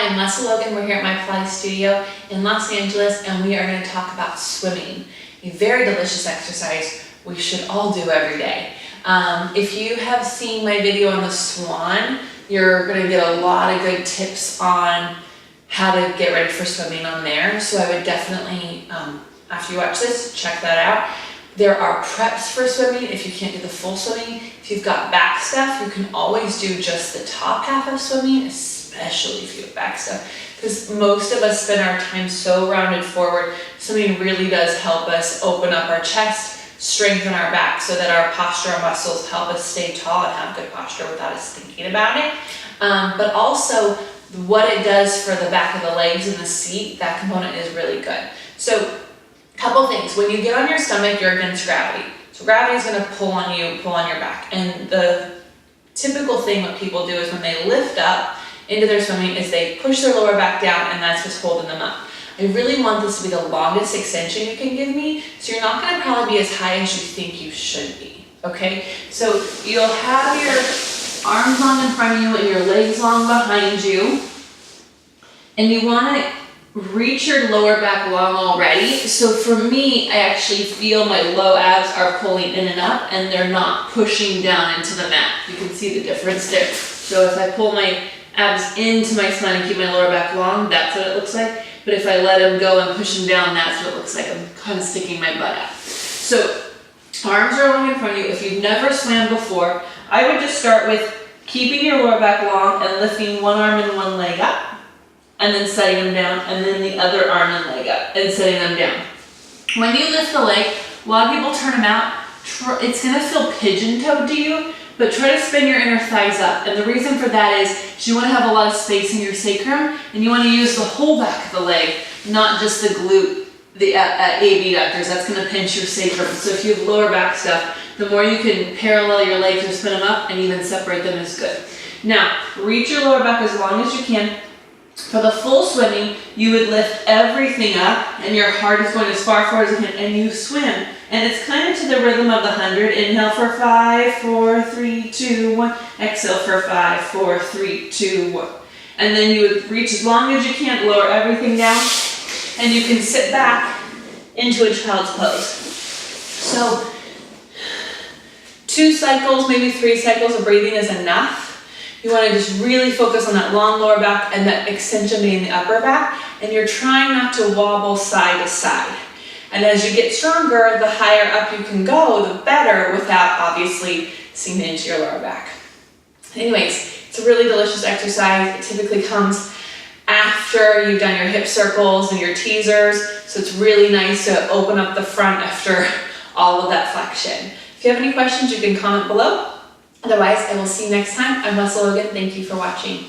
Hi, I'm Leslie Logan. We're here at my Pilates studio in Los Angeles, and we are going to talk about swimming, a very delicious exercise we should all do every day. If you have seen my video on the Swan, you're going to get a lot of good tips on how to get ready for swimming on there. So I would definitely, after you watch this, check that out. There are preps for swimming if you can't do the full swimming. If you've got back stuff, you can always do just the top half of swimming, especially if you have back stuff, because most of us spend our time so rounded forward. Swimming really does help us open up our chest, strengthen our back so that our postural muscles help us stay tall and have good posture without us thinking about it. But also what it does for the back of the legs and the seat, that component is really good. So couple things. When you get on your stomach, you're against gravity. So gravity is going to pull on you, pull on your back. And the typical thing what people do is when they lift up into their swimming is they push their lower back down, and that's what's holding them up. I really want this to be the longest extension you can give me, so you're not going to probably be as high as you think you should be. Okay? So you'll have your arms long in front of you and your legs long behind you. And you want to reach your lower back long already. So for me, I actually feel my low abs are pulling in and up, and they're not pushing down into the mat. You can see the difference there. So if I pull my abs into my spine and keep my lower back long, that's what it looks like. But if I let them go and push them down, that's what it looks like. I'm kind of sticking my butt out. So arms are long in front of you. If you've never swam before, I would just start with keeping your lower back long and lifting one arm and one leg up, and then setting them down, and then the other arm and leg up, and setting them down. When you lift the leg, a lot of people turn them out. It's gonna feel pigeon-toed to you, but try to spin your inner thighs up. And the reason for that is you wanna have a lot of space in your sacrum, and you wanna use the whole back of the leg, not just the glute, the abductors. That's gonna pinch your sacrum. So if you have lower back stuff, the more you can parallel your legs or spin them up and even separate them is good. Now, reach your lower back as long as you can. For the full swimming, you would lift everything up, and your heart is going as far forward as you can, and you swim. And it's kind of to the rhythm of the 100. Inhale for 5, 4, 3, 2, 1. Exhale for 5, 4, 3, 2, 1. And then you would reach as long as you can, lower everything down, and you can sit back into a child's pose. So 2 cycles, maybe 3 cycles of breathing is enough. You want to just really focus on that long lower back and that extension being the upper back, and you're trying not to wobble side to side. And as you get stronger, the higher up you can go, the better, without obviously sinking into your lower back. Anyways, it's a really delicious exercise. It typically comes after you've done your hip circles and your teasers, so it's really nice to open up the front after all of that flexion. If you have any questions, you can comment below. Otherwise, I will see you next time. I'm Leslie Logan. Thank you for watching.